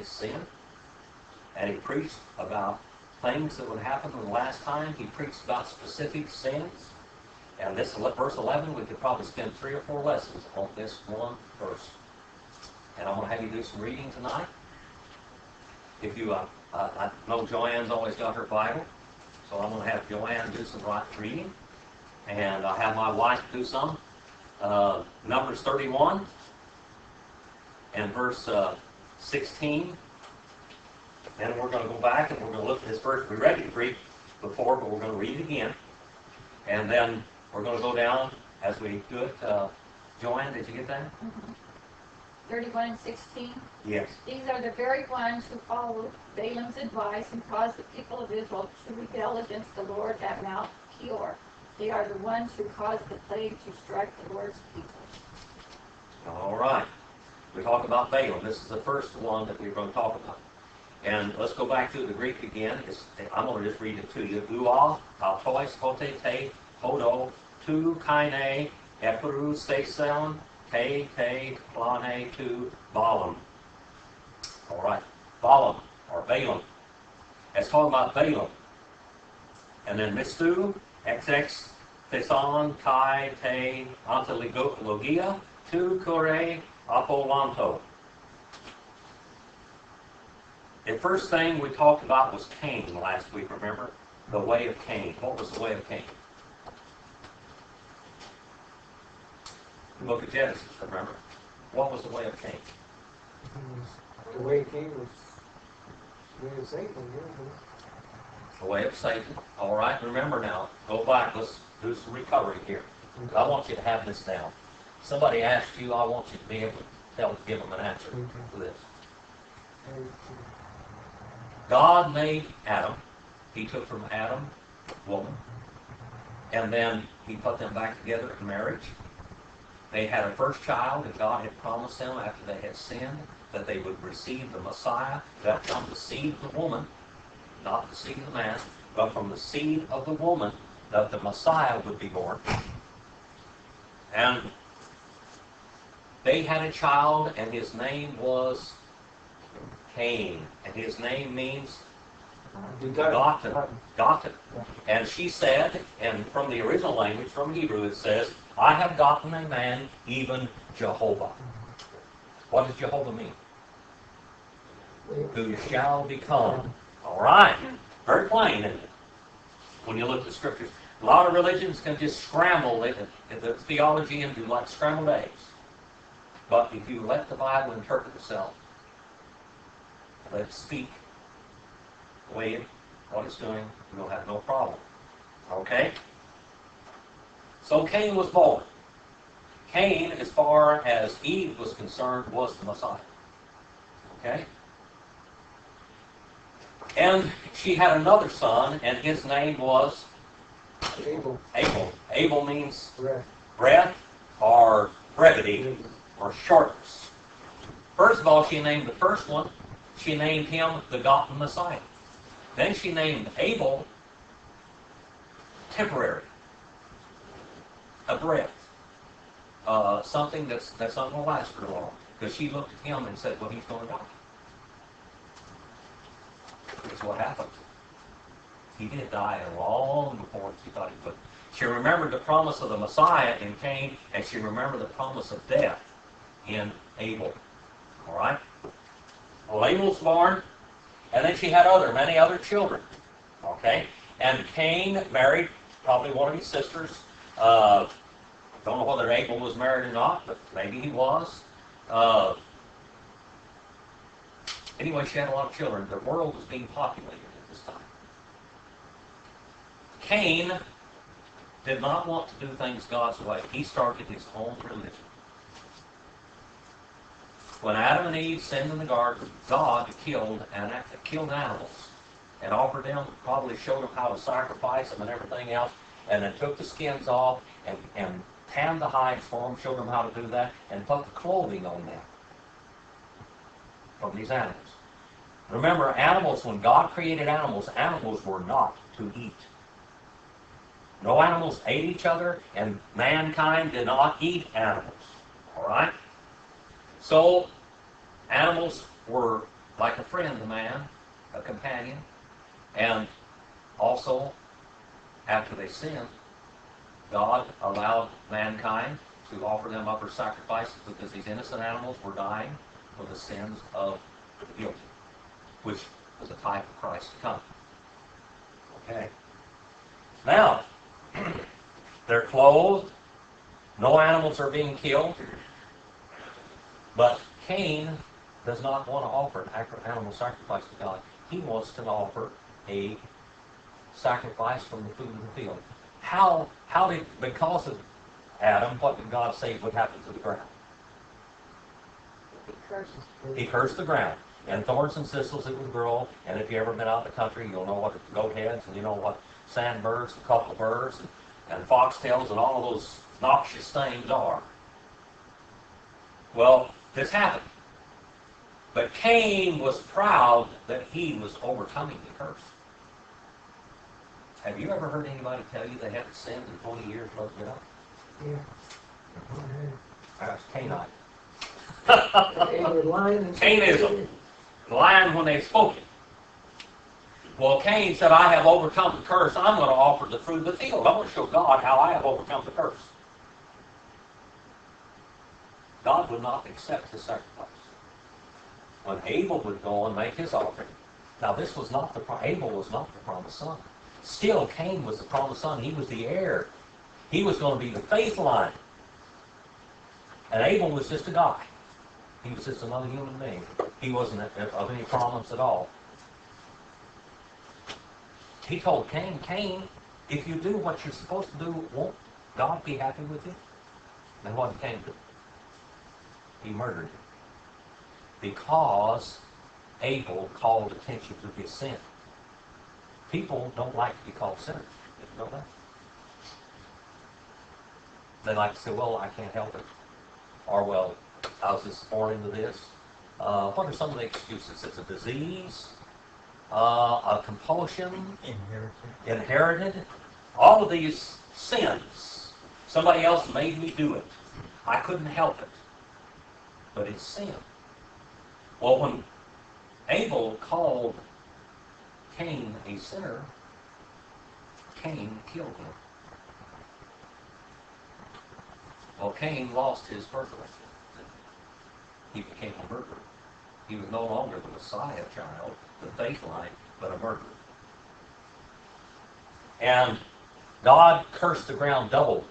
sin, and he preached about things that would happen in the last time. He preached about specific sins. And this verse 11, we could probably spend 3 or 4 lessons on this one verse. And I'm going to have you do some reading tonight. If you, I know Joanne's always got her Bible, so I'm going to have Joanne do some reading. And I'll have my wife do some. Numbers 31 and verse 16. Then we're going to go back and we're going to look at this verse we read it brief before, but we're going to read it again. And then we're going to go down as we do it. Joanne, did you get that? Mm-hmm. 31 and 16. Yes. These are the very ones who followed Balaam's advice and caused the people of Israel to rebel against the Lord at Mount Peor. They are the ones who caused the plague to strike the Lord's people. All right. We talk about Balaam. This is the first one that we're going to talk about. And let's go back to the Greek again. I'm going to just read it to you. Ua, autois, hote, te, hodo, tu, kaine, eperu, seson, te, plane, tu, Balaam. All right. Balaam, or Balaam. It's talking about Balaam. And then mistu, xx, theson, kai, te, antologia, tu, kore, apolanto. The first thing we talked about was Cain last week, remember? The way of Cain. What was the way of Cain? The book of Genesis, remember? What was the way of Cain? The way of Cain was the way of Satan. The way of Satan. All right, remember now. Go back. Let's do some recovery here. I want you to have this down. Somebody asked you, I want you to be able to give them an answer to this. God made Adam. He took from Adam, woman, and then he put them back together in marriage. They had a first child, and God had promised them after they had sinned that they would receive the Messiah, that from the seed of the woman, not the seed of the man, but from the seed of the woman, that the Messiah would be born. And they had a child, and his name was Cain, and his name means gotten. And she said, and from the original language, from Hebrew, it says, I have gotten a man, even Jehovah. What does Jehovah mean? Who shall become. All right. Very plain, isn't it? When you look at the scriptures. A lot of religions can just scramble the theology and do like scrambled eggs. But if you let the Bible interpret itself, let it speak the way what it's doing, you'll have no problem. Okay? So Cain was born. Cain, as far as Eve was concerned, was the Messiah. Okay? And she had another son, and his name was Abel. Abel means Breath. or brevity or shortness. First of all, she named the first one. She named him the Begotten Messiah. Then she named Abel temporary, a breath, something that's not going to last for long. Because she looked at him and said, well, he's going to die. That's what happened. He did die long before she thought he would. She remembered the promise of the Messiah in Cain, and she remembered the promise of death in Abel. All right? Well, Abel was born, and then she had many other children. Okay? And Cain married probably one of his sisters. Don't know whether Abel was married or not, but maybe he was. Anyway, she had a lot of children. The world was being populated at this time. Cain did not want to do things God's way. He started his own religion. When Adam and Eve sinned in the garden, God killed animals and offered them, probably showed them how to sacrifice them and everything else, and then took the skins off and tanned the hides for them, showed them how to do that, and put the clothing on them from these animals. Remember, animals, when God created animals were not to eat. No animals ate each other, and mankind did not eat animals. All right? So, animals were like a friend to man, a companion, and also, after they sinned, God allowed mankind to offer them up as sacrifices because these innocent animals were dying for the sins of the guilty, which was a type of Christ to come. Okay. Now, they're clothed. No animals are being killed. But Cain does not want to offer an animal sacrifice to God. He wants to offer a sacrifice from the food of the field. Because of Adam, what did God say would happen to the ground? He cursed the ground. And thorns and thistles it would grow. And if you've ever been out in the country, you'll know what goat heads, and you know what sandbirds, and cockleburs, and foxtails, and all of those noxious things are. Well, this happened. But Cain was proud that he was overcoming the curse. Have you ever heard anybody tell you they haven't sinned in 20 years, let it get up? Yeah. That's Cainite. They were lying and Cainism. Lying when they spoke it. Well, Cain said, I have overcome the curse. I'm going to offer the fruit of the field. I'm going to show God how I have overcome the curse. God would not accept his sacrifice. When Abel would go and make his offering. Now, this was not Abel was not the promised son. Still, Cain was the promised son. He was the heir. He was going to be the faith line. And Abel was just a guy. He was just another human being. He wasn't of any promise at all. He told Cain, Cain, if you do what you're supposed to do, won't God be happy with you? And what did Cain do? He murdered him. Because Abel called attention to his sin. People don't like to be called sinners. You know that? They like to say, well, I can't help it. Or, well, I was just born into this. What are some of the excuses? It's a disease, a compulsion, inherited. All of these sins. Somebody else made me do it. I couldn't help it. But it's sin. Well, when Abel called Cain a sinner, Cain killed him. Well, Cain lost his birthright. He became a murderer. He was no longer the Messiah child, the faith line, but a murderer. And God cursed the ground double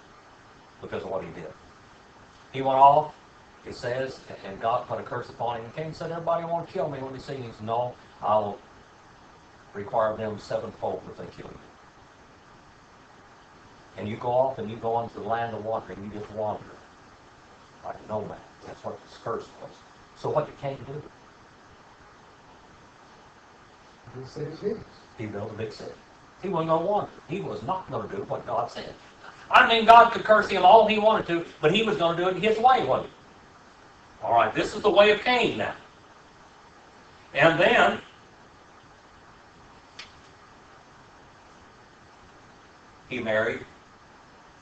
because of what he did. He went off, it says, and God put a curse upon him. And Cain said, everybody want to kill me when they see me. He said, no, I'll require them sevenfold if they kill you. And you go off and you go into the land of water and you just wander like a nomad. That's what this curse was. So what did Cain do? He said it is. He built a big city. He wasn't going to wander. He was not going to do what God said. I mean, God could curse him all he wanted to, but he was going to do it his way, wasn't he? All right, this is the way of Cain now. And then, he married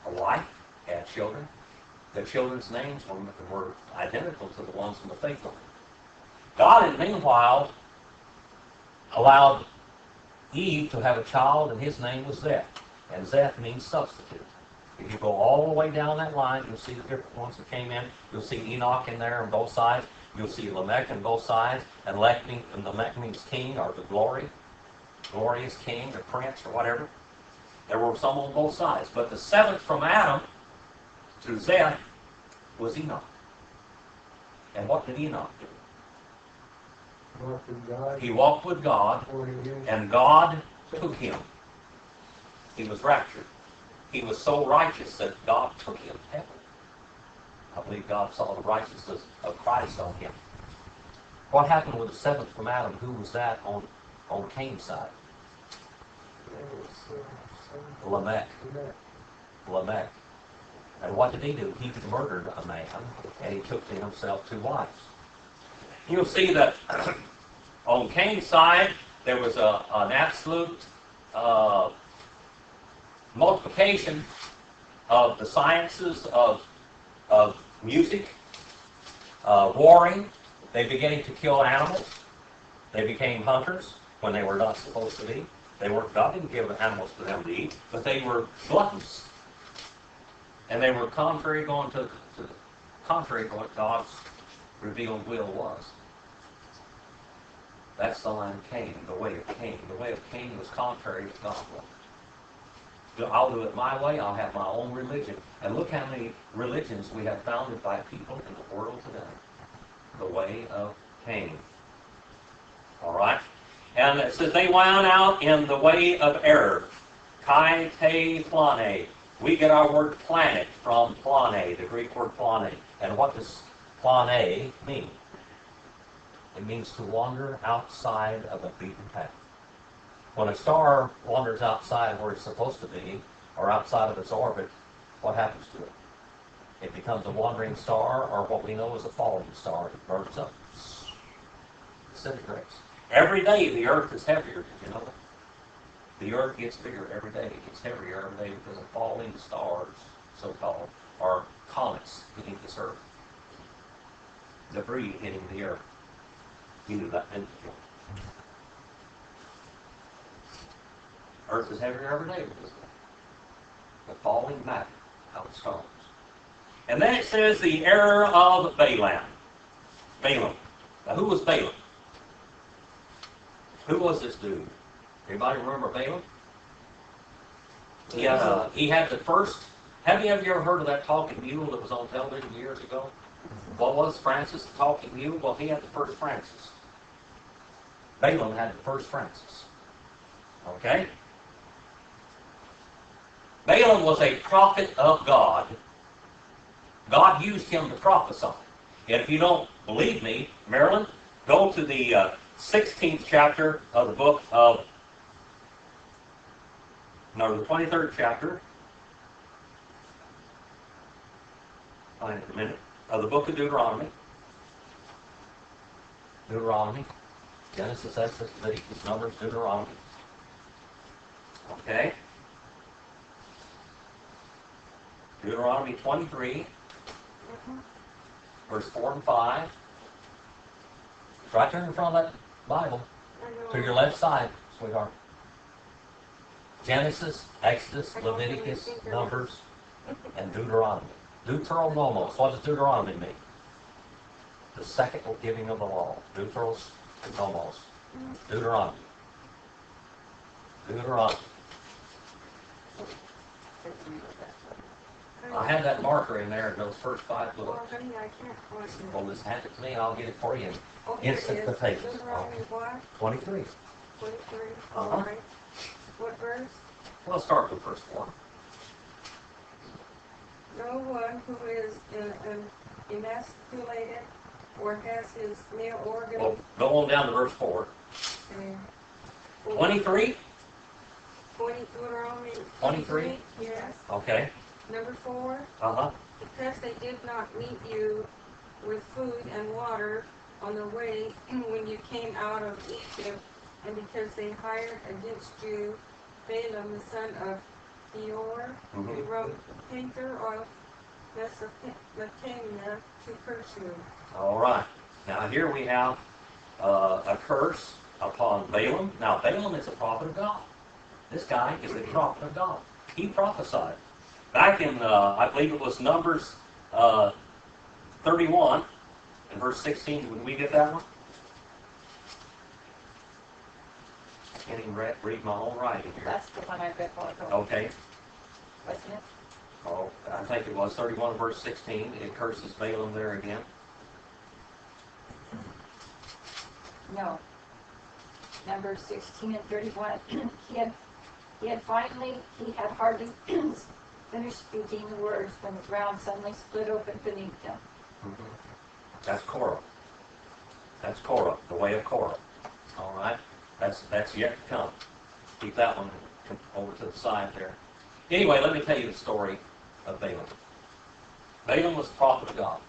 a wife, had children. The children's names were identical to the ones from the faith line. God, in the meanwhile, allowed Eve to have a child, and his name was Zeth. And Zeth means substitute. If you go all the way down that line, you'll see the different ones that came in. You'll see Enoch in there on both sides. You'll see Lamech on both sides. And Lamech means king, or the glorious king, or prince, or whatever. There were some on both sides. But the seventh from Adam to Zeth was Enoch. And what did Enoch do? He walked with God, and God took him. He was raptured. He was so righteous that God took him to heaven. I believe God saw the righteousness of Christ on him. What happened with the seventh from Adam? Who was that on Cain's side? Lamech. Lamech. And what did he do? He murdered a man, and he took to himself 2 wives. You'll see that on Cain's side, there was an absolute multiplication of the sciences of music, warring. They beginning to kill animals. They became hunters when they were not supposed to be. God didn't give animals to them to eat, but they were gluttons. And they were contrary to what God's revealed will was. That's the line of Cain, the way of Cain. The way of Cain was contrary to God's will. I'll do it my way, I'll have my own religion. And look how many religions we have founded by people in the world today. The way of Cain. All right? And it says they wound out in the way of error. Kai te plane. We get our word planet from plane, the Greek word plane. And what does plane mean? It means to wander outside of a beaten path. When a star wanders outside where it's supposed to be, or outside of its orbit, what happens to it? It becomes a wandering star, or what we know as a falling star. It burns up, disintegrates. Every day the earth is heavier, you know. The earth gets bigger every day. It gets heavier every day because of falling stars, so-called, or comets hitting this earth. Debris hitting the earth. You knew that, didn't you? Earth is heavier every day because of the falling matter out of stars. And then it says the error of Balaam. Balaam. Now who was Balaam? Who was this dude? Anybody remember Balaam? He had the first. Have you ever heard of that talking mule that was on television years ago? What was Francis, the talking mule? Well, he had the first Francis. Balaam had the first Francis. Okay? Balaam was a prophet of God. God used him to prophesy. And if you don't believe me, Marilyn, go to the 16th chapter of the book of, no, the 23rd chapter, find it in a minute, of the book of Deuteronomy. Deuteronomy. Genesis, Exodus, Leviticus, Numbers, Deuteronomy. Okay? Deuteronomy 23, verse 4 and 5. It's right there in front of that Bible. To your left side, sweetheart. Genesis, Exodus, Leviticus, Numbers, and Deuteronomy. Deuteronomos. What does Deuteronomy mean? The second giving of the law. Deuteronomos. Deuteronomy. Deuteronomy. I had that marker in there in those first 5 books. Well, just hand it to me and I'll get it for you. Instant potatoes. 23. 23. All right. What verse? We'll start with verse 1. No one who is emasculated or has his male organ. Well, go on down to verse 4. 23? Deuteronomy 23? Yes. Okay. Number 4. Uh-huh. Because they did not meet you with food and water on the way when you came out of Egypt, and because they hired against you Balaam the son of Beor, the painter of Mesopotamia, to curse you. All right. Now here we have a curse upon Balaam. Now Balaam is a prophet of God. This guy is a prophet of God. He prophesied. Back in, I believe it was Numbers 31, in verse 16. Would we get that one? I can't even read my own writing here. That's the one I read while ago. Okay. Wasn't it? Oh, I think it was 31, verse 16. It curses Balaam there again. No. Number 16 and 31. He had hardly finished speaking the words when the ground suddenly split open beneath him. Mm-hmm. That's Korah. That's Korah, the way of Korah. All right? That's yet to come. Keep that one over to the side there. Anyway, let me tell you the story of Balaam. Balaam was the prophet of God.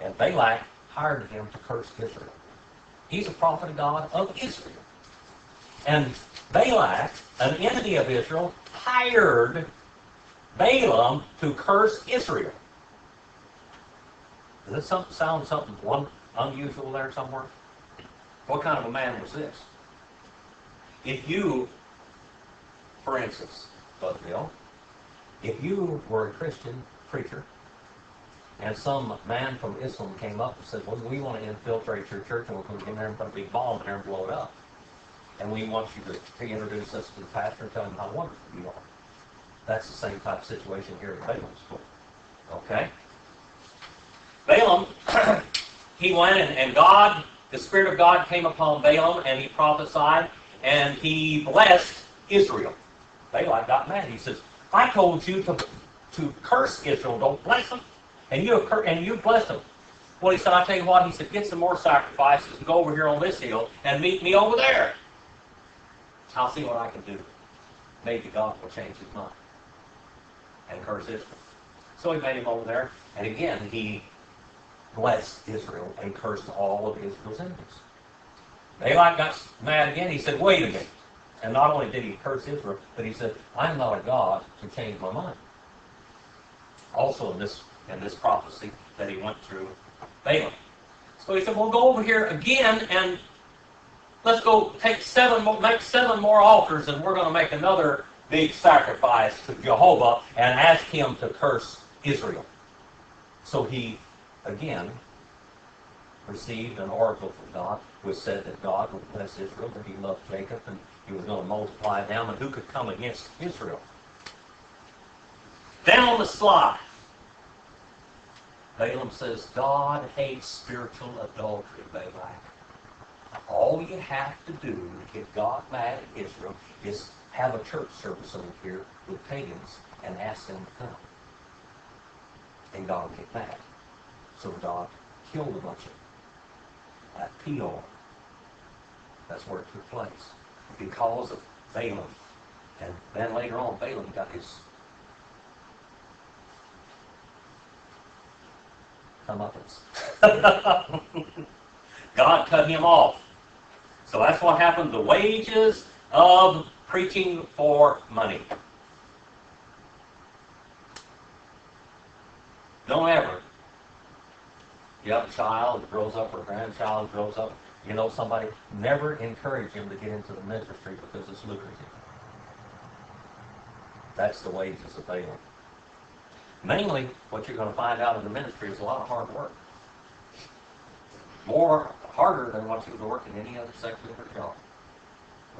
And Balak hired him to curse Israel. He's a prophet of God of Israel. And Balak, an enemy of Israel, hired Balaam to curse Israel. Does this sound something unusual there somewhere? What kind of a man was this? If you, for instance, Brother Bill, if you were a Christian preacher and some man from Islam came up and said, well, we want to infiltrate your church and we're going to get in there and put a big bomb in there and blow it up. And we want you to introduce us to the pastor and tell him how wonderful you are. That's the same type of situation here at Balaam's school. Okay? Balaam, he went and God, the Spirit of God came upon Balaam and he prophesied and he blessed Israel. Balak got mad. He says, I told you to curse Israel, don't bless them. And you blessed them. Well, he said, I tell you what, he said, get some more sacrifices and go over here on this hill and meet me over there. I'll see what I can do. Maybe God will change his mind and curse Israel. So he made him over there, and again, he blessed Israel and cursed all of Israel's enemies. Balak got mad again. He said, wait a minute. And not only did he curse Israel, but he said, I'm not a God to change my mind. Also in this prophecy that he went through Balaam. So he said, well, go over here again and let's go make 7 more altars and we're going to make another big sacrifice to Jehovah and ask him to curse Israel. So he, again, received an oracle from God, which said that God would bless Israel, that he loved Jacob, and he was going to multiply them, and who could come against Israel? Then on the slide, Balaam says, God hates spiritual adultery, Balak. All you have to do to get God mad at Israel is have a church service over here with pagans and ask them to come. And God will get mad. So God killed a bunch of them at Peor. That's where it took place. Because of Balaam. And then later on, Balaam got his comeuppance. God cut him off. So that's what happened. The wages of preaching for money. Don't ever. You have a child that grows up or a grandchild that grows up, you know somebody, never encourage him to get into the ministry because it's lucrative. That's the wages of Balaam. Mainly, what you're going to find out in the ministry is a lot of hard work. More harder than what you would work in any other secular job.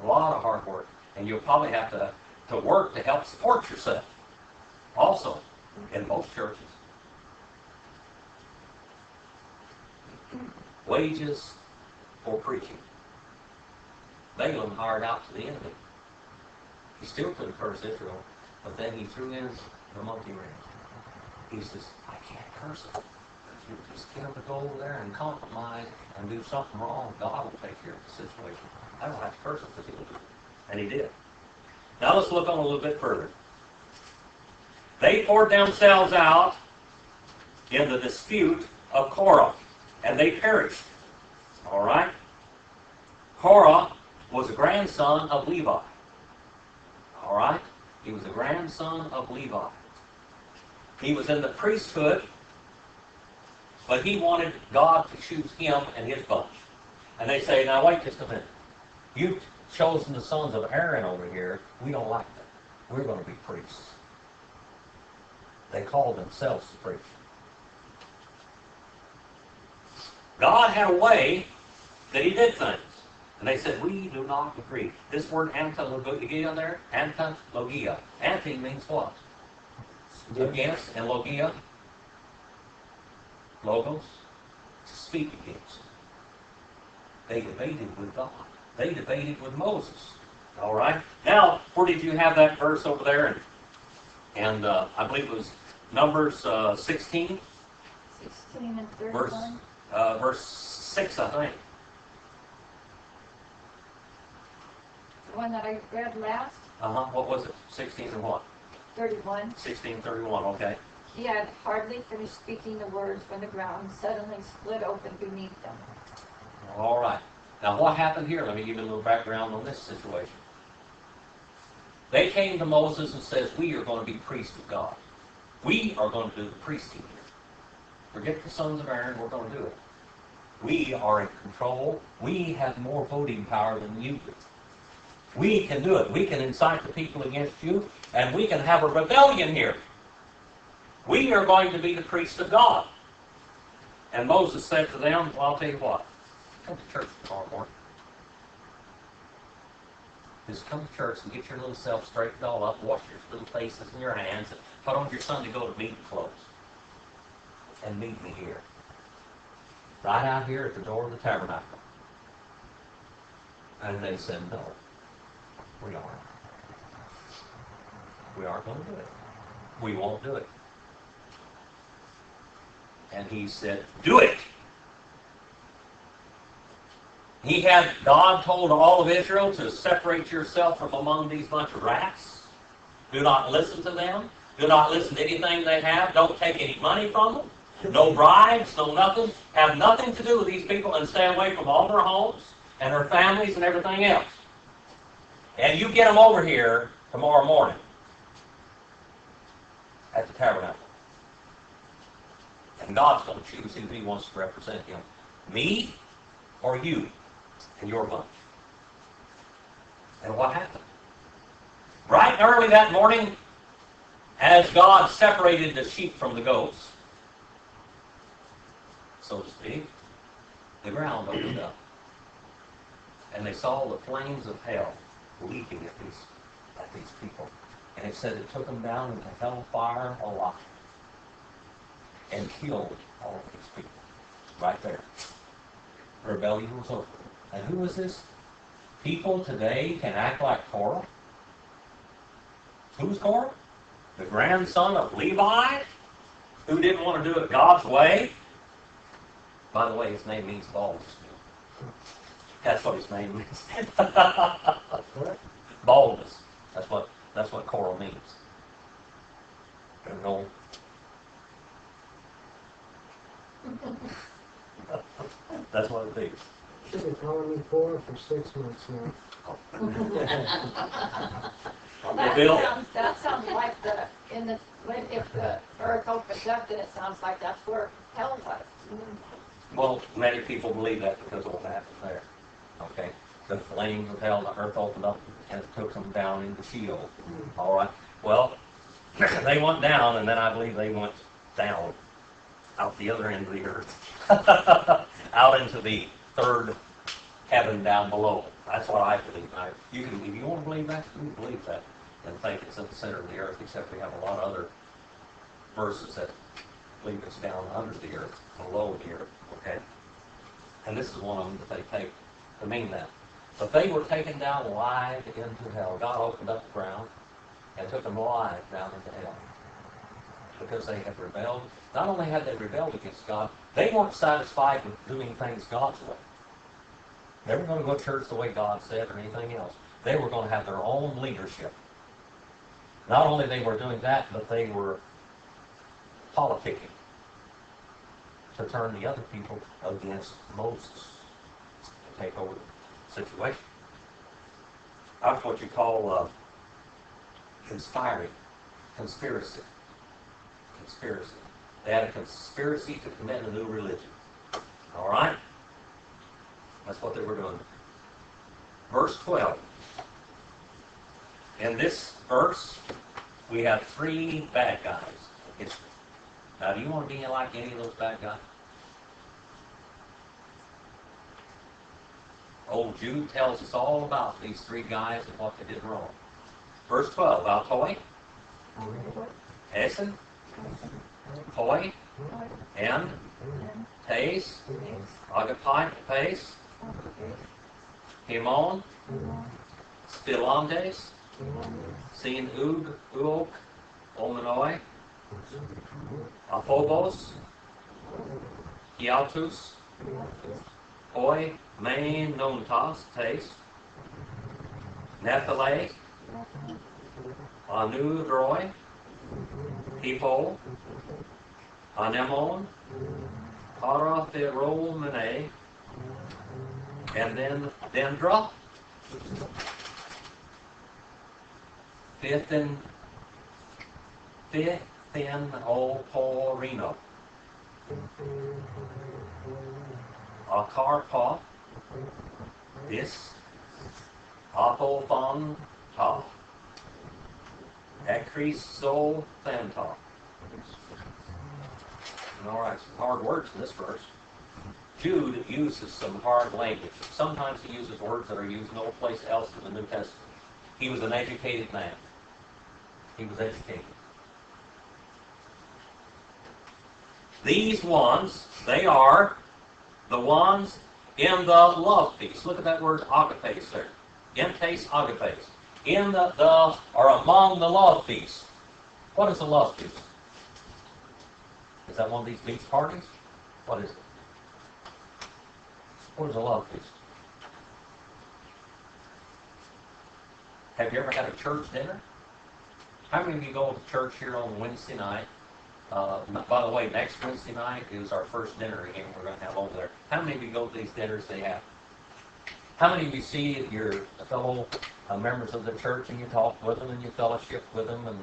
A lot of hard work. And you'll probably have to work to help support yourself. Also, in most churches. Wages for preaching. Balaam hired out to the enemy. He still couldn't curse Israel, but then he threw in the monkey wrench. He says, I can't curse them. If you just get them to go over there and compromise and do something wrong, God will take care of the situation. I don't have to curse them because he'll do it. And he did. Now let's look on a little bit further. They poured themselves out in the dispute of Korah, and they perished. All right? Korah was a grandson of Levi. All right? He was a grandson of Levi. He was in the priesthood, but he wanted God to choose him and his bunch. And they say, now wait just a minute. You've chosen the sons of Aaron over here. We don't like that. We're going to be priests. They called themselves the priests. God had a way that he did things. And they said, we do not agree. This word antologia there, antologia. Anti means what? Against, and logia, logos, to speak against. They debated with God. They debated with Moses. All right? Now, where did you have that verse over there? And I believe it was Numbers 16. 16 and 31. Verse 6, I think. The one that I read last. What was it? 16 and what? 31. 16:31, okay. He had hardly finished speaking the words when the ground suddenly split open beneath them. All right. Now what happened here? Let me give you a little background on this situation. They came to Moses and says, we are going to be priests of God. We are going to do the priesting here. Forget the sons of Aaron, we're going to do it. We are in control. We have more voting power than you do. We can do it. We can incite the people against you, and we can have a rebellion here. We are going to be the priests of God. And Moses said to them, well, I'll tell you what. Come to church tomorrow morning. Just come to church and get your little self straightened all up, wash your little faces and your hands, and put on your Sunday go to meeting clothes. And meet me here. Right out here at the door of the tabernacle. And they said, no, we aren't. We aren't going to do it. We won't do it. And he said, do it. God told all of Israel to separate yourself from among these bunch of rats. Do not listen to them. Do not listen to anything they have. Don't take any money from them. No bribes, no nothing. Have nothing to do with these people and stay away from all their homes and their families and everything else. And you get them over here tomorrow morning at the tabernacle. And God's going to choose who he wants to represent him. Me or you and your bunch. And what happened? Right early that morning, as God separated the sheep from the goats, so to speak, the ground opened up. And they saw the flames of hell leaping at these people. And it said it took them down into hellfire alive. And killed all of these people. Right there. Rebellion was over. And who was this? People today can act like Korah. Who's Korah? The grandson of Levi, who didn't want to do it God's way. By the way, his name means baldness. That's what his name means. Baldness. That's what Korah means. No. That's what it means. She's been calling me for 6 months now. Well, that sounds like if the earth opens up, then it sounds like that's where hell was. Well, many people believe that because of what happened there. Okay? The flames of hell, the earth opened up and it took them down into Sheol. All right? Well, they went down, and then I believe they went down out the other end of the earth. Out into the third heaven down below. That's what I believe. If you want to believe that, you can believe that and think it's at the center of the earth, except we have a lot of other verses that believe it's down under the earth, below the earth. Okay? And this is one of them that they take to mean that. But they were taken down alive into hell. God opened up the ground and took them alive down into hell. Because they had rebelled. Not only had they rebelled against God, they weren't satisfied with doing things God's way. They weren't going to go to church the way God said or anything else. They were going to have their own leadership. Not only they were doing that, but they were politicking to turn the other people against Moses to take over the situation. That's what you call conspiring, conspiracy. Conspiracy. They had a conspiracy to commit a new religion. All right? That's what they were doing. Verse 12. In this verse, we have 3 bad guys in history. Now, do you want to be like any of those bad guys? Old Jude tells us all about these 3 guys and what they did wrong. Verse 12. Altoy, Essen, Toy, and Tace, Agapite, Pace, Himon, Stilantes, Sin Uok, Omenoi, Aphobos, Hialtus, Hoi, Main, Nontas, Tace, Nephile, Anu, Droi, Hippo, Anemon, Para, Phero, Mene, and then Dendra, Fifth in Oporino. Akarpa, Dis, Apophon, Ta, Ekriso, Thanta. All right, some hard words in this verse. Jude uses some hard language. Sometimes he uses words that are used no place else in the New Testament. He was an educated man. He was educated. These ones, they are the ones in the love feast. Look at that word agapes there. Entes agapes. In the or among the love feast. What is a love feast? Is that one of these beach parties? What is it? What is a love feast? Have you ever had a church dinner? How many of you go to church here on Wednesday night? By the way, next Wednesday night is our first dinner again we're going to have over there. How many of you go to these dinners they have? How many of you see your fellow members of the church and you talk with them and you fellowship with them and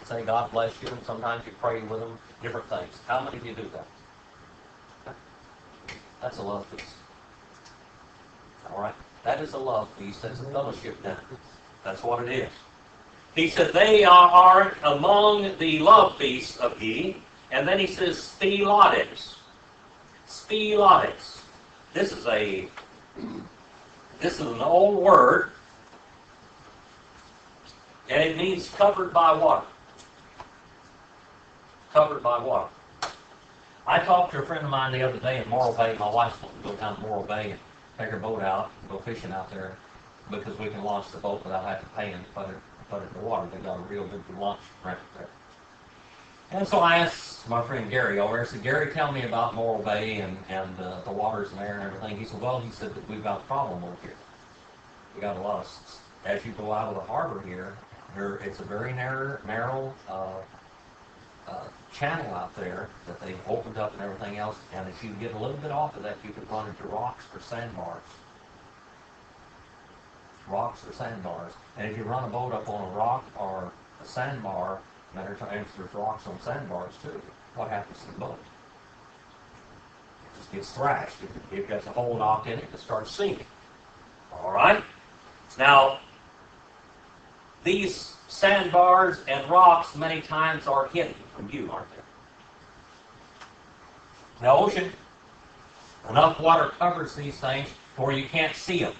say God bless you and sometimes you pray with them, different things? How many of you do that? That's a love feast. All right? That is a love feast. That's a fellowship dinner. That's what it is. He said, they are among the love feasts of ye. And then he says, spilotes. Spilotes. This is an old word. And it means covered by water. Covered by water. I talked to a friend of mine the other day in Morro Bay. My wife wants to go down to Morro Bay and take her boat out and go fishing out there because we can launch the boat without having to pay and put it in the water. They got a real good launch ramp there. And so I asked my friend Gary over there, I said, Gary, tell me about Morro Bay and the waters in there and everything. He said, well, that we've got a problem over here. We got a lot of, as you go out of the harbor here, it's a very narrow channel out there that they've opened up and everything else. And if you get a little bit off of that, you can run into rocks or sandbars. Rocks or sandbars. And if you run a boat up on a rock or a sandbar, matter of times there's rocks on sandbars too, what happens to the boat? It just gets thrashed. It gets a whole knock in it, it starts sinking. All right? Now, these sandbars and rocks many times are hidden from view, aren't they? The ocean, enough water covers these things where you can't see them.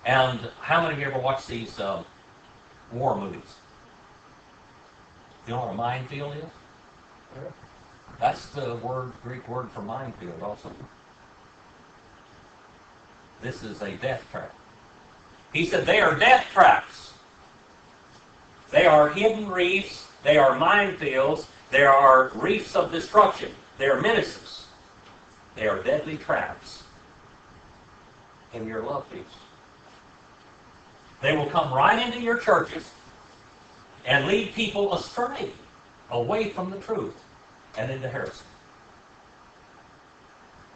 And how many of you ever watched these war movies? You know what a minefield is? Yeah. That's the Greek word for minefield also. This is a death trap. He said they are death traps. They are hidden reefs. They are minefields. They are reefs of destruction. They are menaces. They are deadly traps in your love feast. They will come right into your churches and lead people astray, away from the truth, and into heresy.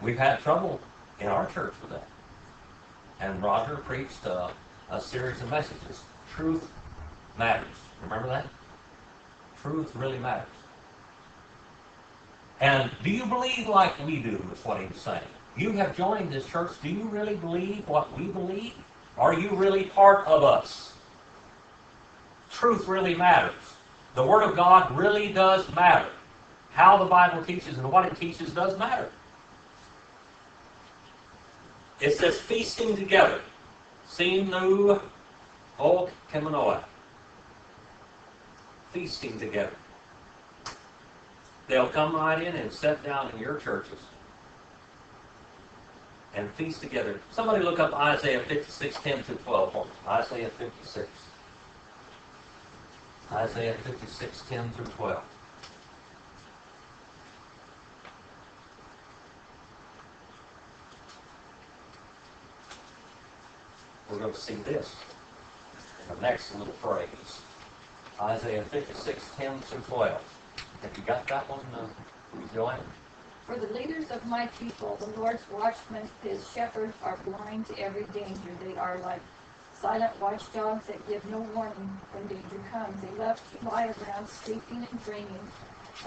We've had trouble in our church with that. And Roger preached a series of messages. Truth matters. Remember that? Truth really matters. And do you believe like we do, is what he was saying. You have joined this church. Do you really believe what we believe? Are you really part of us? Truth really matters. The Word of God really does matter. How the Bible teaches and what it teaches does matter. It says feasting together. Sinu o Kemanoa. Feasting together. They'll come right in and sit down in your churches and feast together. Somebody look up Isaiah 56, 10 through 12 for me. Isaiah 56. Isaiah 56, 10 through 12. We're going to see this in the next little phrase. Isaiah 56, 10 through 12. Have you got that one, Joanne? For the leaders of my people, the Lord's watchmen, his shepherds, are blind to every danger. They are like silent watchdogs that give no warning when danger comes. They love to lie around sleeping and dreaming,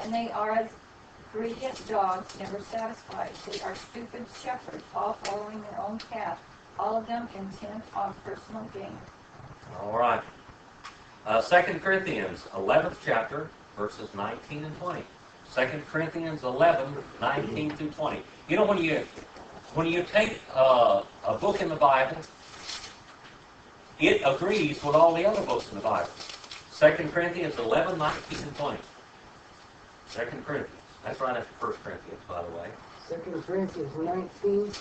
and they are as Greedy as dogs, never satisfied. They are stupid shepherds, all following their own path, all of them intent on personal gain. All right. 2 Corinthians 11th chapter, verses 19 and 20. 2 Corinthians 11, 19 through 20. You know, when you take a book in the Bible, it agrees with all the other books in the Bible. 2 Corinthians 11, 19 and 20. 2 Corinthians. That's right after 1 Corinthians, by the way. 2 Corinthians 19.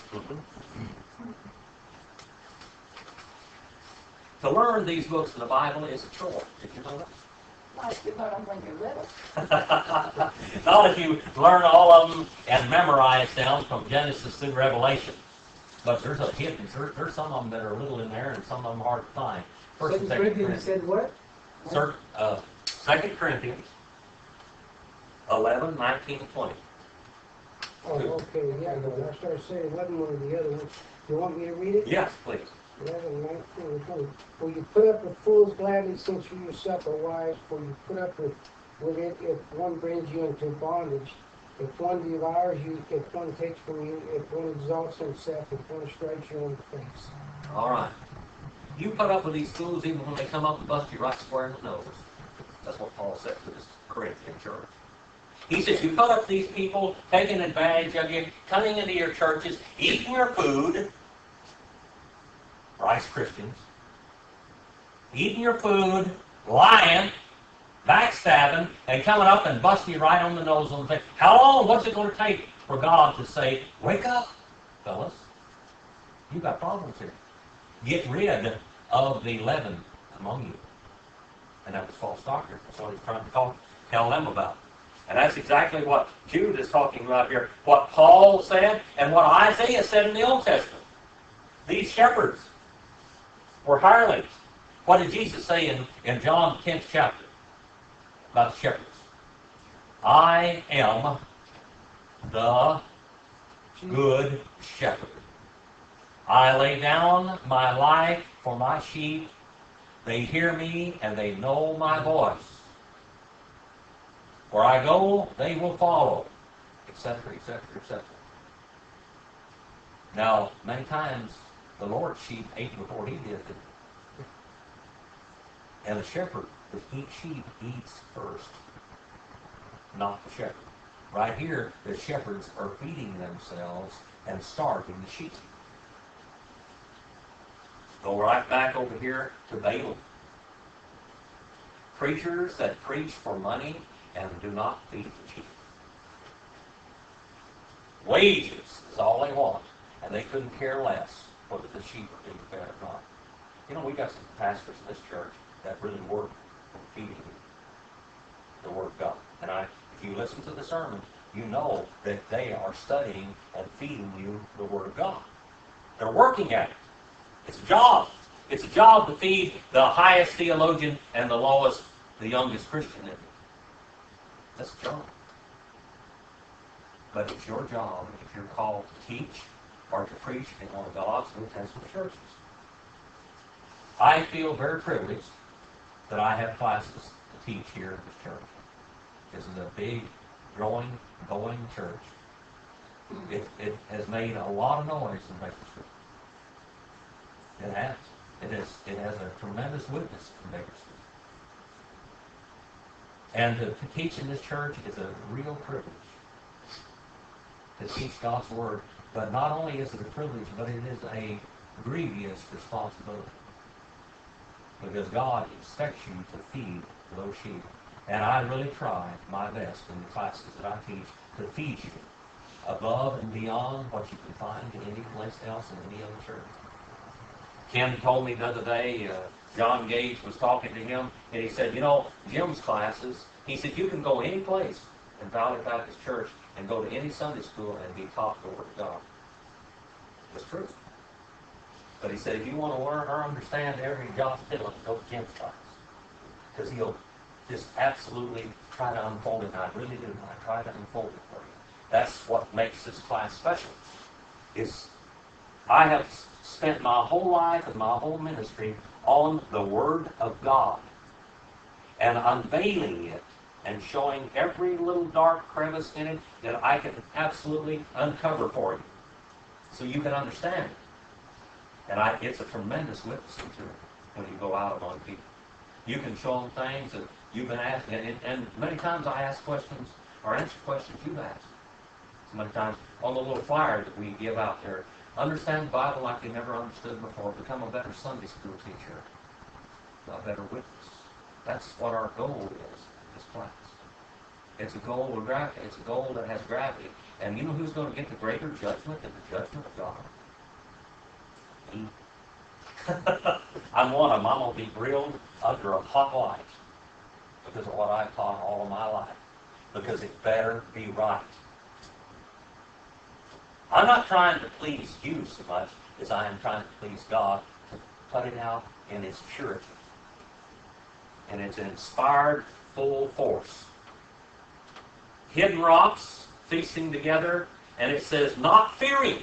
To learn these books of the Bible is a chore. Did you know that? Why, if you learn them when you're little. Not if you learn all of them and memorize them from Genesis through Revelation. But there's a hidden. There's some of them that are little in there and some of them hard to find. 2 Corinthians said what? 2 Corinthians 11, 19, 20. Oh, okay, yeah, I started saying 11, one of the other ones. You want me to read it? Yes, please. 11, 19, and 20. For you put up with fools gladly, since you yourself are wise, for you put up with it if one brings you into bondage, if one devours you, if one takes from you, if one exalts himself, if one strikes you on the face. All right. You put up with these fools even when they come up and bust you right square in the nose. That's what Paul said to this Corinthian church. He says, you put up these people taking advantage of you, coming into your churches, eating your food, rice Christians, eating your food, lying, backstabbing, and coming up and busting you right on the nose on the face. How long? What's it going to take for God to say, wake up, fellas? You've got problems here. Get rid of the leaven among you. And that was false doctrine. That's what he's trying to tell them about. And that's exactly what Jude is talking about here. What Paul said and what Isaiah said in the Old Testament. These shepherds were hirelings. What did Jesus say in John 10th chapter about the shepherds? I am the good shepherd. I lay down my life for my sheep. They hear me and they know my voice. Where I go, they will follow, etc., etc., etc. Now, many times the Lord's sheep ate before he did. And the shepherd, the sheep eats first, not the shepherd. Right here, the shepherds are feeding themselves and starving the sheep. Go right back over here to Balaam. Preachers that preach for money and do not feed the sheep. Wages is all they want, and they couldn't care less whether the sheep are being fed or not. You know, we got some pastors in this church that really work for feeding the Word of God. And if you listen to the sermon, you know that they are studying and feeding you the Word of God. They're working at it. It's a job. It's a job to feed the highest theologian and the youngest Christian in it. That's a job. But it's your job if you're called to teach or to preach in one of God's New Testament churches. I feel very privileged that I have classes to teach here at this church. This is a big, growing, going church. It has made a lot of noise in Bakersfield. It has. It has a tremendous witness in Bakersfield. And to teach in this church is a real privilege. To teach God's Word. But not only is it a privilege, but it is a grievous responsibility. Because God expects you to feed those sheep. And I really try my best in the classes that I teach to feed you above and beyond what you can find in any place else in any other church. Ken told me the other day, John Gage was talking to him, and he said, you know, Jim's classes, he said, you can go any place in Valley Baptist Church and go to any Sunday school and be taught the Word of God. It's true. But he said, if you want to learn or understand every Josh Phillips, go to Jim's class. Because he'll just absolutely try to unfold it. And I really do. I try to unfold it for you. That's what makes this class special. I have spent my whole life and my whole ministry on the Word of God and unveiling it and showing every little dark crevice in it that I can absolutely uncover for you so you can understand it. And it's a tremendous witnessing to it when you go out among people. You can show them things that you've been asking, and many times I ask questions or answer questions you've asked. So many times on the little flyer that we give out there, understand the Bible like they never understood before, become a better Sunday school teacher, a better witness. That's what our goal is, this class. It's a goal with gravity. It's a goal that has gravity. And you know who's going to get the greater judgment than the judgment of God? Me. I'm one of them. I'm going to be grilled under a hot light because of what I've taught all of my life. Because it better be right. I'm not trying to please you so much as I am trying to please God to put it out in its purity. And it's inspired full force. Hidden rocks feasting together, and it says, not fearing.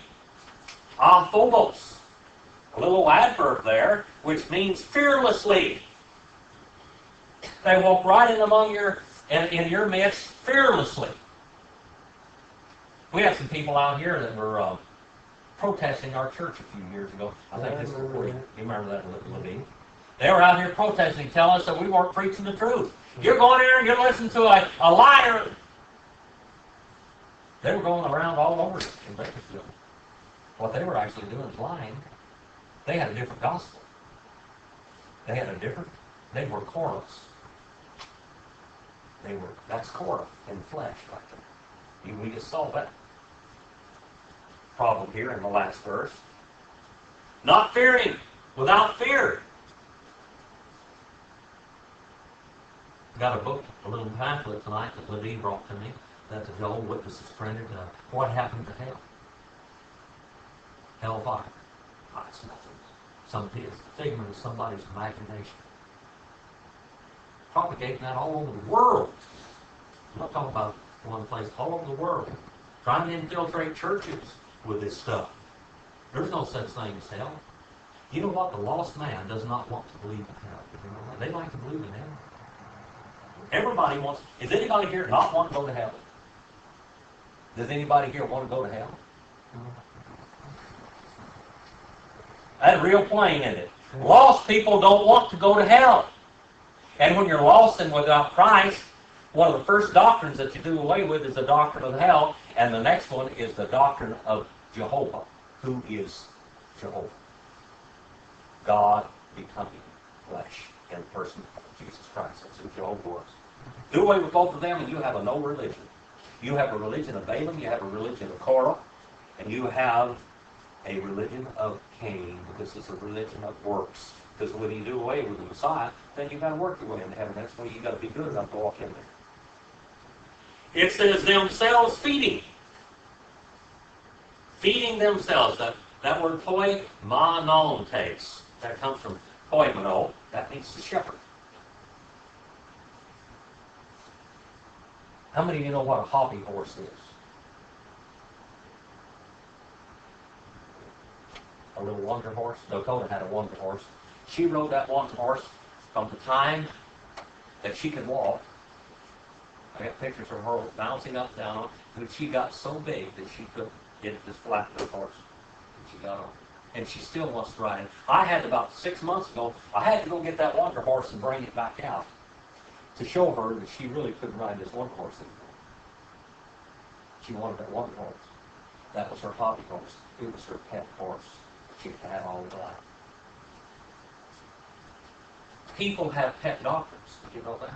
Aphobos. A little adverb there, which means fearlessly. They walk right in among in your midst fearlessly. We had some people out here that were protesting our church a few years ago. I think this was you remember that, Levine? They were out here protesting, telling us that we weren't preaching the truth. You're going there and you're listening to a liar. They were going around all over in Bakersfield. What they were actually doing is lying. They had a different gospel. They were chorus. That's Korah in the flesh right there. We just saw that problem here in the last verse. Not fearing, without fear. I got a book, a little pamphlet tonight that Levine brought to me that the Jehovah's Witnesses printed. What happened to hell? Hellfire. Oh, it's nothing. It's a figment of somebody's imagination. Propagating that all over the world. I'm not talking about one place, all over the world. Trying to infiltrate churches with this stuff. There's no such thing as hell. You know what? The lost man does not want to believe in hell. They like to believe in hell. Everybody wants. Is anybody here not want to go to hell? Does anybody here want to go to hell? That's real plain, isn't it? Lost people don't want to go to hell. And when you're lost and without Christ, one of the first doctrines that you do away with is the doctrine of hell, and the next one is the doctrine of Jehovah. Who is Jehovah? God becoming flesh in the person of Jesus Christ. That's who Jehovah was. Do away with both of them and you have a no religion. You have a religion of Balaam, you have a religion of Korah, and you have a religion of Cain, because it's a religion of works. Because when you do away with the Messiah, then you've got to work your way into heaven. That's why you've got to be good enough to walk in there. It says themselves feeding. Feeding themselves. That word poi, manontes. That comes from poimano. That means to shepherd. How many of you know what a hobby horse is? A little wonder horse. Dakota had a wonder horse. She rode that wonder horse from the time that she could walk. I got pictures of her bouncing up down, and she got so big that she could get this flat little horse. And she got on. And she still wants to ride it. I had about 6 months ago, I had to go get that wonder horse and bring it back out to show her that she really couldn't ride this wonder horse anymore. She wanted that wonder horse. That was her hobby horse. It was her pet horse. She had all of that. People have pet doctrines. Did you know that?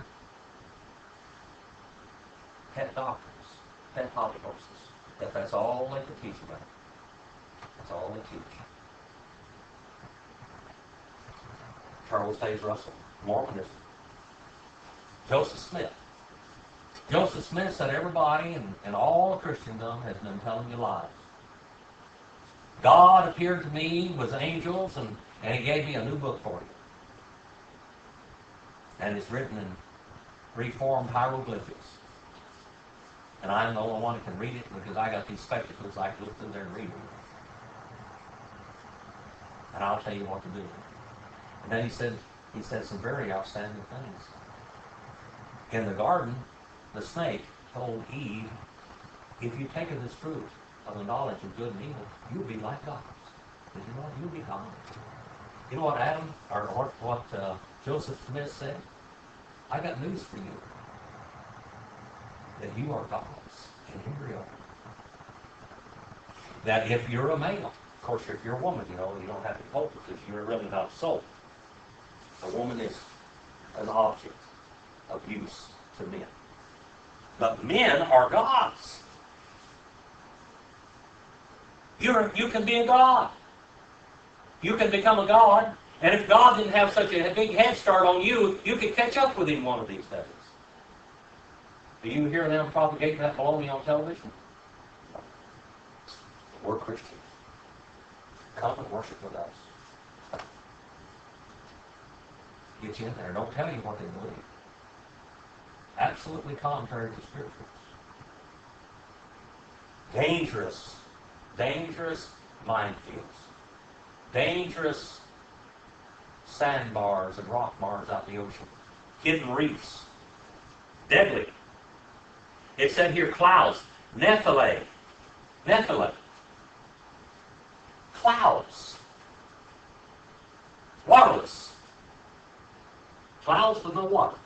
Pet doctrines. Pet hobby horses. That's all they can teach about. That's all they teach. Charles Hayes Russell, Mormonism. Joseph Smith. Joseph Smith said everybody in all of Christendom has been telling you lies. God appeared to me with angels and he gave me a new book for you. And it's written in reformed hieroglyphics. And I'm the only one who can read it because I got these spectacles I can look through there and read it. And I'll tell you what to do. And then he said some very outstanding things. In the garden, the snake told Eve, if you take of this fruit of the knowledge of good and evil, you'll be like gods. Did you know you'll be gods? You know what Adam, or what Joseph Smith said? I got news for you. That you are gods in embryo. That if you're a male, of course if you're a woman, you know, you don't have to hold it because you're really not a soul. A woman is an object of use to men. But men are gods. You can be a god. You can become a god. And if God didn't have such a big head start on you, you could catch up with him one of these days. Do you hear them propagating that baloney on television? We're Christians. Come and worship with us. Get you in there. Don't tell you what they believe. Absolutely contrary to scriptures. Dangerous minefields. Dangerous sandbars and rock bars out in the ocean. Hidden reefs. Deadly. It said here clouds. Nephilim. Clouds. Waterless. Clouds with no water.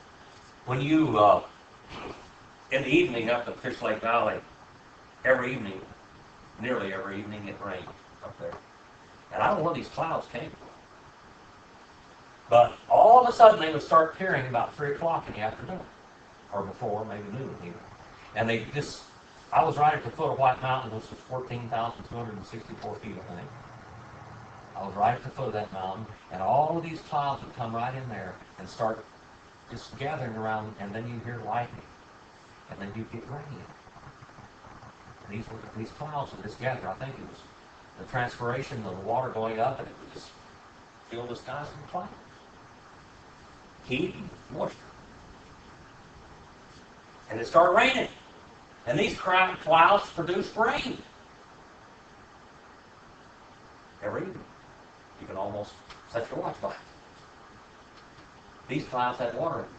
When you, in the evening up at Fish Lake Valley, nearly every evening it rained up there. And I don't know where these clouds came from. But all of a sudden they would start appearing about 3 o'clock in the afternoon. Or before, maybe noon even. And I was right at the foot of White Mountain, which was 14,264 feet, I think. I was right at the foot of that mountain, and all of these clouds would come right in there and start just gathering around, and then you hear lightning, and then you get rain. And these clouds would just gather. I think it was the transpiration of the water going up, and it would just fill the skies with clouds. Heat and moisture. And it started raining. And these clouds produced rain. Every evening. You can almost set your watch by it. These clouds had water in them.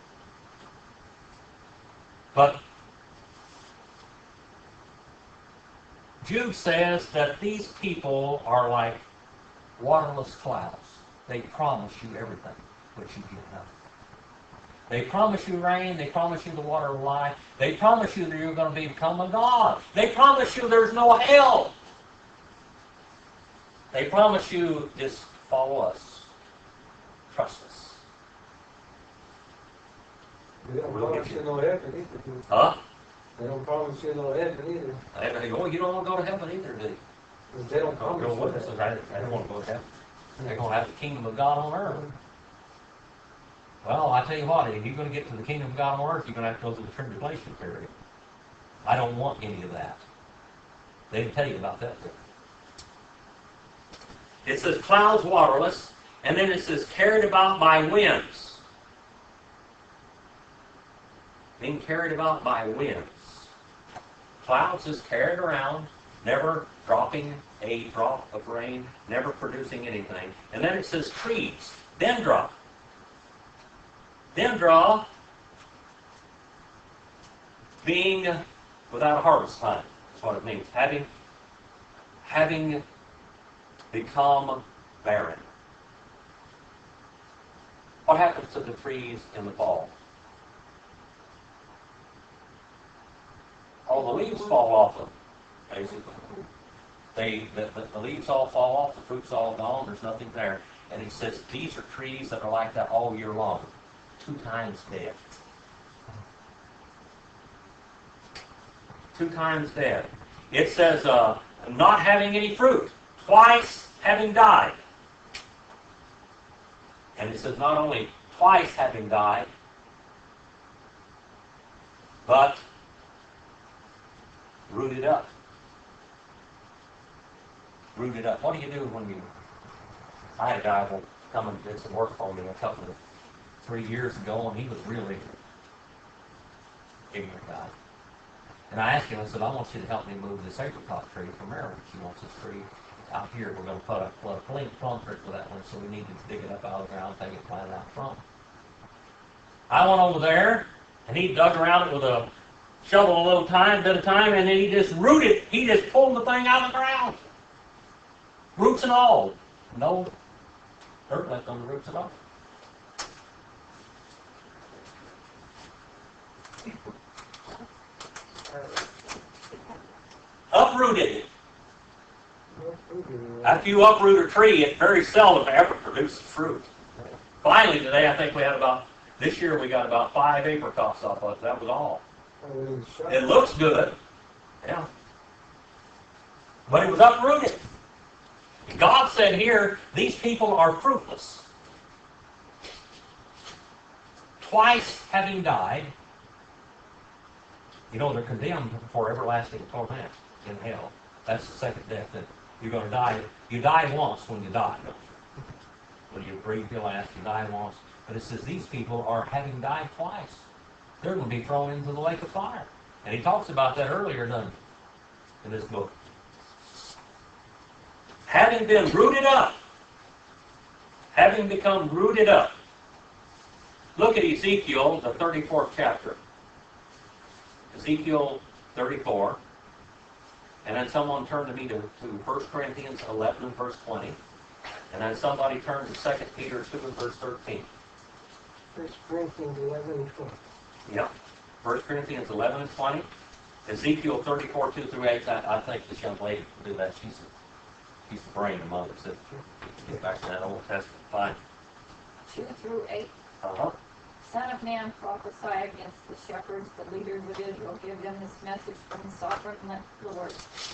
But Jude says that these people are like waterless clouds. They promise you everything, but you get nothing. They promise you rain. They promise you the water of life. They promise you that you're going to become a god. They promise you there's no hell. They promise you just follow us. Trust us. They don't promise you no heaven either. Huh? They don't promise you no heaven either. You don't want to go to heaven either, do you? They don't promise Your you witnesses, that. I don't want to go to heaven. They're going to have the kingdom of God on earth. Well, I tell you what, if you're going to get to the kingdom of God on earth, you're going to have to go through the tribulation period. I don't want any of that. They didn't tell you about that. It says clouds waterless, and then it says carried about by winds. Being carried about by winds. Clouds is carried around, never dropping a drop of rain, never producing anything. And then it says trees, dendra. Dendra being without a harvest time. That's what it means. Having become barren. What happens to the trees in the fall? All the leaves fall off them, basically. The leaves all fall off, the fruit's all gone, there's nothing there. And he says these are trees that are like that all year long. 2 times dead. 2 times dead. It says not having any fruit, twice having died. And it says not only twice having died, but rooted up. Rooted up. What do you do when you... I had a guy who come and did some work for me a couple of 3 years ago, and he was really ignorant guy. And I asked him, I said, I want you to help me move this apricot tree from Maryland. She wants this tree out here. We're going to put a plum tree for that one, so we need to dig it up out of the ground, take it, plant it out front. I went over there, and he dug around it with a shovel a little bit of time, and then he just rooted. He just pulled the thing out of the ground, roots and all. No dirt left on the roots at all. Uprooted. After you uproot a tree, it very seldom ever produces fruit. Finally, today, I think this year we got about 5 apricots off of it. That was all. It looks good. Yeah. But it was uprooted. God said here, these people are fruitless. Twice having died, they're condemned for everlasting torment in hell. That's the second death. That you're going to die. You die once when you die. When you breathe your last, you die once. But it says these people are having died twice. They're going to be thrown into the lake of fire. And he talks about that earlier, doesn't he, in this book. Having been rooted up. Having become rooted up. Look at Ezekiel, the 34th chapter. Ezekiel 34. And then someone turn to me to 1 Corinthians 11 and verse 20. And then somebody turn to 2 Peter 2 and verse 13. 1 Corinthians 11 and 20. Yep. 1 Corinthians 11 and 20. Ezekiel 34, 2 through 8. I think this young lady can do that. She's the brain among us. Get back to that Old Testament. Fine. 2 through 8. Uh-huh. Son of man, prophesy against the shepherds, the leaders of Israel. Give them this message from the sovereign Lord.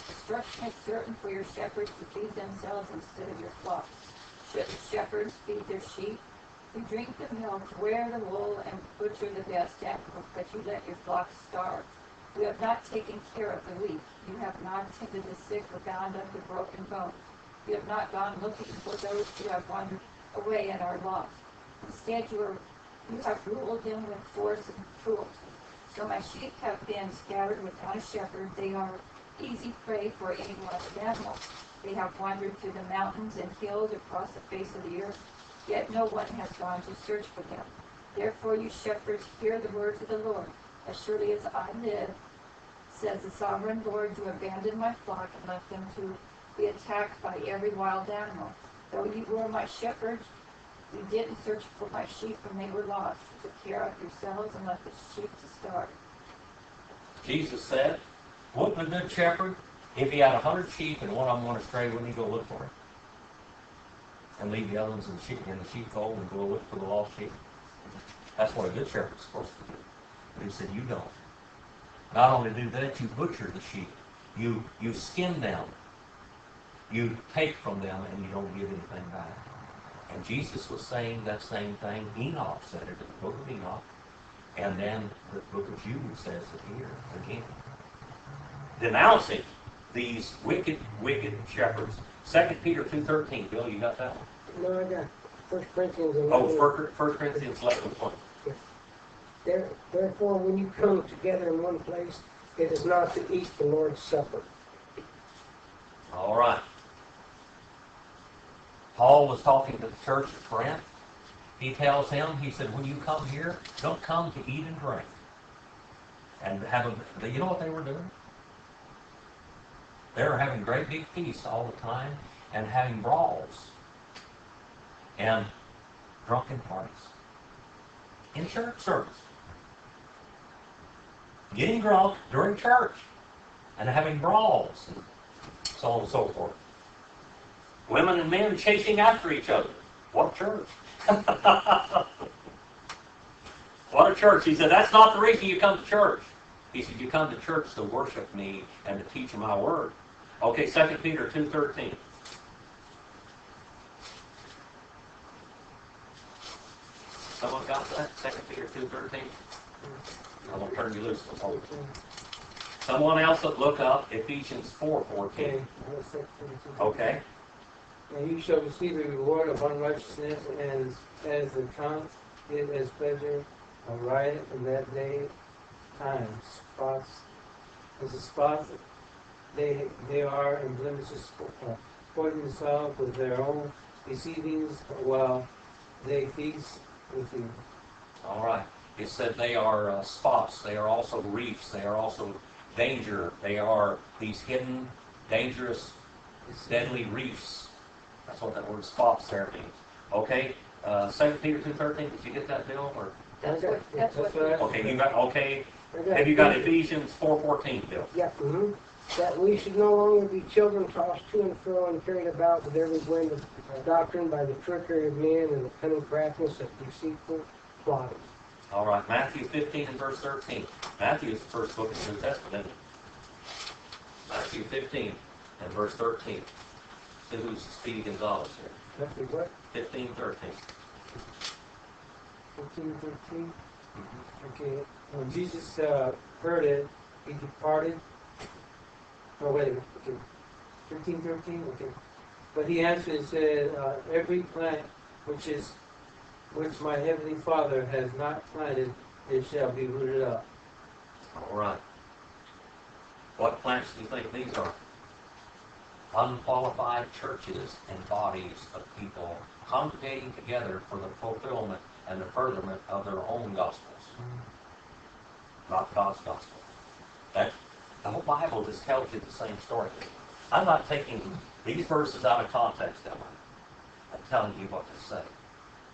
Instruction is certain for your shepherds to feed themselves instead of your flocks. Should the shepherds feed their sheep? You drink the milk, wear the wool, and butcher the best animals, but you let your flocks starve. You have not taken care of the weak. You have not tended the sick or bound up the broken bones. You have not gone looking for those who have wandered away and are lost. Instead, you have ruled them with force and cruelty. So my sheep have been scattered without a shepherd. They are easy prey for any wild animal. They have wandered through the mountains and hills across the face of the earth, yet no one has gone to search for them. Therefore, you shepherds, hear the words of the Lord. As surely as I live, says the sovereign Lord, you abandoned my flock and left them to be attacked by every wild animal. Though you were my shepherds, you didn't search for my sheep when they were lost. You took care of yourselves and left the sheep to starve. Jesus said, wouldn't a good shepherd, if he had 100 sheep and one of them went astray, wouldn't he go look for it? And leave the other ones in the sheepfold and go look for the lost sheep? That's what a good shepherd's supposed to do. But he said, you don't. Not only do that, you butcher the sheep. You skin them. You take from them and you don't give anything back. And Jesus was saying that same thing. Enoch said it in the book of Enoch. And then the book of Jude says it here again. Denouncing these wicked shepherds. 2 Peter 2:13. Bill, you got that one? No, I got 1 Corinthians 11. Oh, 1 Corinthians 11:20. Therefore, when you come together in one place, it is not to eat the Lord's Supper. All right. Paul was talking to the church at Corinth. He tells him, he said, when you come here, don't come to eat and drink. And you know what they were doing? They were having great big feasts all the time and having brawls and drunken parties in church service. Getting drunk during church and having brawls and so on and so forth. Women and men chasing after each other. What a church. What a church. He said, that's not the reason you come to church. He said, you come to church to worship me and to teach my word. Okay, 2 Peter 2:13. Someone got that? 2 Peter 2:13? I'm going to turn you loose. Someone else that look up Ephesians 4:14. Okay. And you shall receive a reward of unrighteousness as the count it as pleasure of riot in that day time. Spots as a spot they are and blemishes sporting themselves with their own deceivings while they feast with you. All right. it said they are spots. They are also reefs. They are also danger. They are these hidden, dangerous, deadly reefs. That's what that word spots there means. Okay, 2 Peter 2:13. Did you get that, Bill? Or That's what, that's what. That's what okay, you got okay. I got Have you got it. Ephesians 4:14, Bill? Yeah, that we should no longer be children tossed to and fro and carried about with every wind of doctrine by the trickery of men and the cunning craftiness of deceitful plotters. All right, Matthew 15 and verse 13. Matthew is the first book of the New Testament, isn't it? Matthew 15 and verse 13. See who's Speedy Gonzalez here. That's the what? 15:13. 15, 13. Okay. When Jesus heard it, he departed. Oh, wait a minute. Okay. 15, 13. Okay. But he answered and said, every plant which my heavenly Father has not planted, it shall be rooted up. All right. What plants do you think these are? Unqualified churches and bodies of people congregating together for the fulfillment and the furtherment of their own gospels, not God's gospel. That the whole Bible just tells you the same story. I'm not taking these verses out of context, am I? I'm telling you what to say,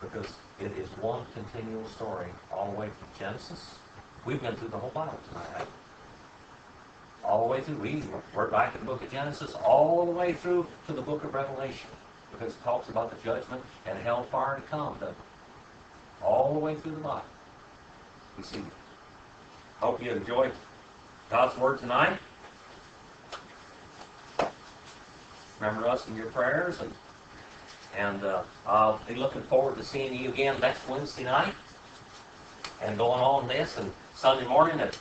because it is one continual story all the way from Genesis. We've been through the whole Bible tonight, haven't we? All the way through. We're back in the book of Genesis, all the way through to the book of Revelation, because it talks about the judgment and hellfire to come, doesn't it? All the way through the Bible. We see. Hope you enjoyed God's Word tonight. Remember us in your prayers, and I'll be looking forward to seeing you again next Wednesday night, and going on this, and Sunday morning at